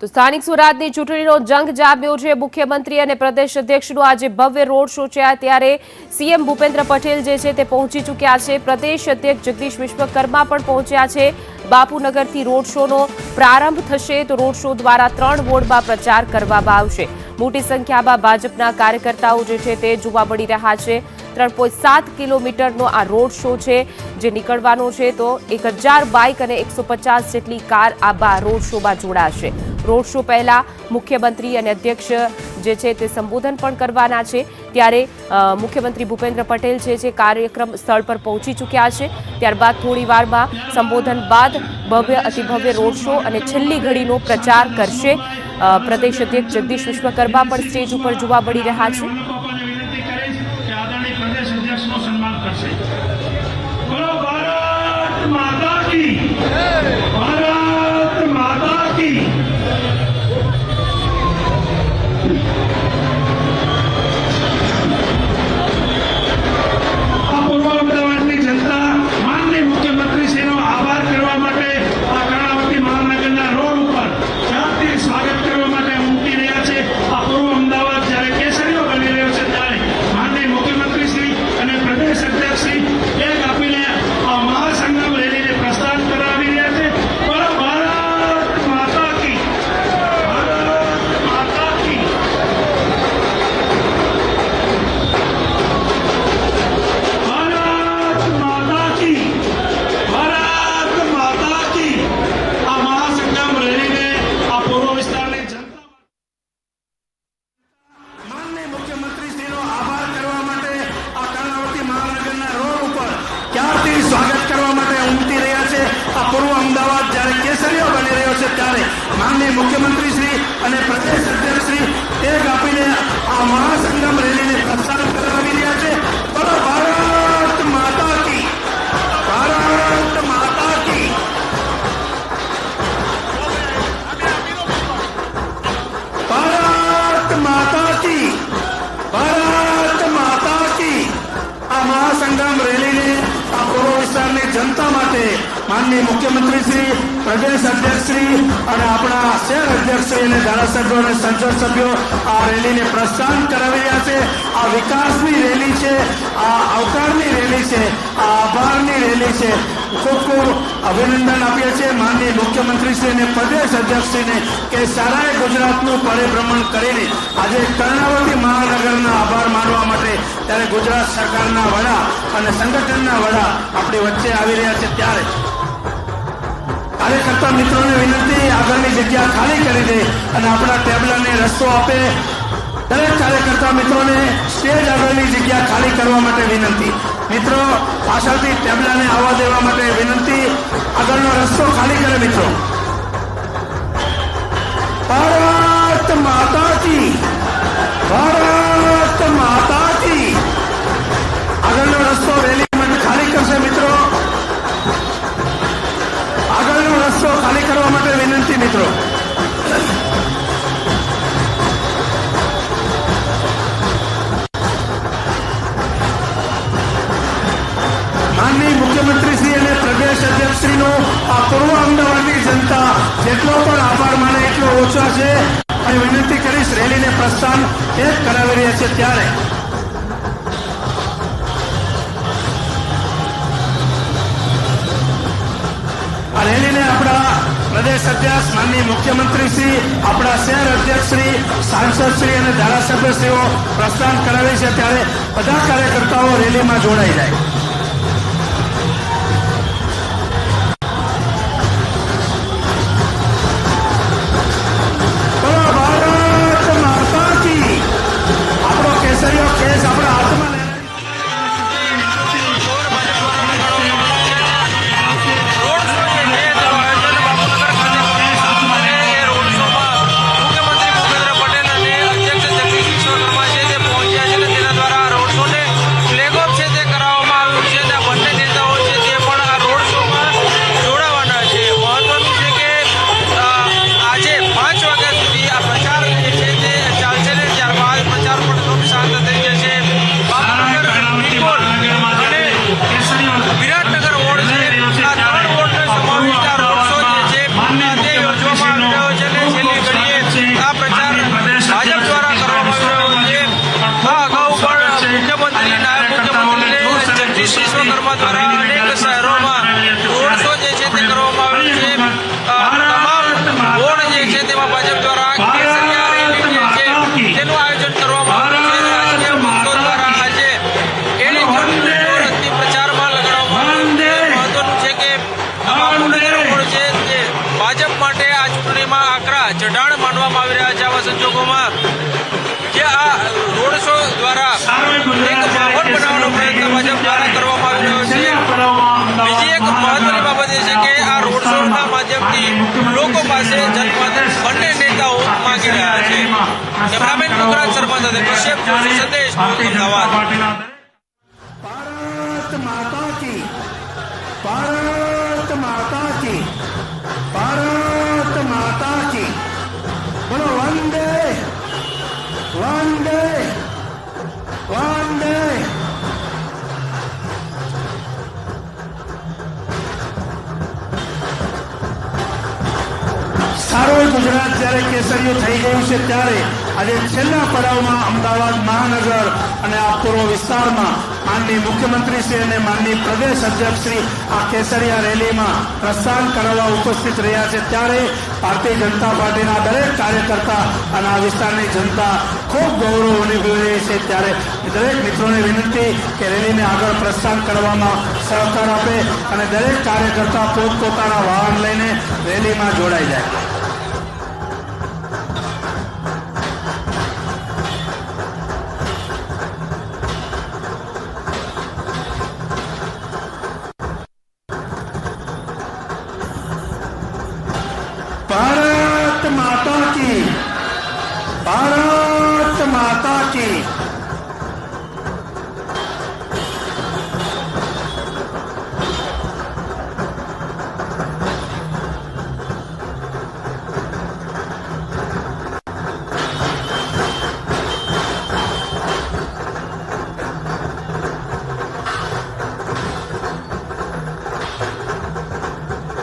તો સ્થાનિક સ્વરાજની ચૂંટણીનો જંગ જામ્યો છે। મુખ્યમંત્રી અને પ્રદેશ અધ્યક્ષનો આજે ભવ્ય રોડ શો છે, ત્યારે સીએમ ભૂપેન્દ્ર પટેલ જે છે તે પહોંચી ચૂક્યા છે। પ્રદેશ અધ્યક્ષ જગદીશ વિશ્વકર્મા પણ પહોંચ્યા છે। બાપુનગરથી રોડ શોનો પ્રારંભ થશે, તો રોડ શો દ્વારા 3 વોર્ડમાં પ્રચાર કરવામાં આવશે। મોટી સંખ્યામાં ભાજપના કાર્યકર્તાઓ જે છે તે જોવા મળી રહ્યા છે। 3.7 કિલોમીટરનો આ રોડ શો છે જે નીકળવાનો છે, તો 1000 બાઇક અને 150 જેટલી કાર આ રોડ શોમાં જોડાશે। રોડ શો પહેલા મુખ્યમંત્રી અને અધ્યક્ષ જે છે તે સંબોધન પણ કરવાના છે, ત્યારે મુખ્યમંત્રી ભૂપેન્દ્ર પટેલ જે કાર્યક્રમ સ્થળ પર પહોંચી ચૂક્યા છે। ત્યારબાદ થોડી વારમાં સંબોધન બાદ ભવ્ય અતિભવ્ય રોડ શો અને છેલ્લી ઘડીનો પ્રચાર કરશે। પ્રદેશ અધ્યક્ષ જગદીશ વિશ્વકર્મા પણ સ્ટેજ ઉપર જોવા મળી રહ્યા છે। સ્વાગત કરવા માટે ઉમટી રહ્યા છે। આ પૂર્વ અમદાવાદ જ્યારે કેસરીઓ બની રહ્યો છે, ત્યારે માનનીય મુખ્યમંત્રી શ્રી અને પ્રદેશ અધ્યક્ષ શ્રી ટેગ આપીને આ મહાસંગમ રેલીને પ્રસ્થાન કરાવી રહ્યા છે। બોલો ભારત માતા કી, ભારત માતા કી, ભારત માતા કી, ભારત માતા કી। આ મહાસંગમ રેલીને પૂર્વ વિસ્તારની જનતા માટે માનનીય મુખ્યમંત્રી શ્રી, પ્રદેશ અધ્યક્ષ શ્રી અને આપણા શહેર અધ્યક્ષ શ્રી અને ધારાસભ્યો અને સંસદ સભ્યો આ રેલીને પ્રસ્થાન કરાવી રહ્યા છે। આ વિકાસની રેલી છે, આ આવકારની રેલી છે, આ આભારની રેલી છે। ખૂબ ખૂબ અભિનંદન આપીએ છીએ માનનીય મુખ્યમંત્રી શ્રી અને પ્રદેશ અધ્યક્ષશ્રીને કે સારાએ ગુજરાતનું પરિભ્રમણ કરીને આજે કર્ણાવતી મહાનગરના આભાર માનવા માટે ત્યારે ગુજરાત સરકારના વડા અને સંગઠનના વડા આપણી વચ્ચે આવી રહ્યા છે। ત્યારે કાર્યકર્તા મિત્રોને વિનંતી, આગળની જગ્યા ખાલી કરી દે અને આપણા ટેબલને રસ્તો આપે। દરેક કાર્યકર્તા મિત્રોને સ્ટેજ આગળની જગ્યા ખાલી કરવા માટે વિનંતી। મિત્રો પાછળથી ટેબલને આવવા દેવા માટે વિનંતી, આગળનો રસ્તો ખાલી કરે મિત્રો। ભારત માતા કી, ભારત માતા કી। આગળનો રસ્તો રેલી માટે ખાલી કરશે મિત્રો, આગળનો રસ્તો ખાલી કરવા માટે વિનંતી મિત્રો। માનનીય મુખ્યમંત્રી શ્રી અને પ્રદેશ અધ્યક્ષ શ્રીનો આ પૂર્વ અમદાવાદની જનતા જેટલો પણ આભાર માને એટલો ઓછો છે અને વિનંતી કરીશ રેલીને પ્રસ્થાન એક કરાવી રહ્યા છે। ત્યારે આ રેલીને આપણા પ્રદેશ અધ્યક્ષ માનનીય મુખ્યમંત્રી શ્રી, આપણા શહેર અધ્યક્ષ શ્રી, સાંસદ શ્રી અને ધારાસભ્યશ્રીઓ પ્રસ્થાન કરાવે છે, ત્યારે બધા કાર્યકર્તાઓ રેલીમાં જોડાઈ જાય। ચઢાણ માનવામાં આવી રહ્યા છે આવા સંજોગોમાં જે આ રોડ શો દ્વારા એક માહોલ બનાવવાનો પ્રયત્ન ભાજપ દ્વારા કરવામાં આવી રહ્યો છે. બીજી એક મહત્વની બાબત એ છે કે આ રોડ શોના માધ્યમથી લોકો પાસે જનમત બંને નેતાઓ માંગી રહ્યા છે. કેમેરામેન પુખરાજ શર્મા સાથે કશ્યપ જોશી, સંદેશ અમદાવાદ. ભારત માતા કી, ભારત માતા કી, ભારત માતા કી. બોલો વંદે વંદે વંદે. સારું ગુજરાત જ્યારે કેસરીઓ થઈ ગયું છે ત્યારે આજે છેલ્લા પડાવમાં અમદાવાદ મહાનગર અને આ પૂર્વ વિસ્તારમાં માનનીય મુખ્યમંત્રીશ્રી અને માનનીય પ્રદેશ અધ્યક્ષશ્રી આ કેસરીયા રેલીમાં પ્રસ્થાન કરવા ઉપસ્થિત રહ્યા છે ત્યારે ભારતીય જનતા પાર્ટીના દરેક કાર્યકર્તા અને આ વિસ્તારની જનતા ખૂબ ગૌરવ અનુભવી રહી છે ત્યારે દરેક મિત્રોને વિનંતી કે રેલીને આગળ પ્રસ્થાન કરવામાં સહકાર આપે અને દરેક કાર્યકર્તા પોતપોતાના વાહન લઈને રેલીમાં જોડાઈ જાય.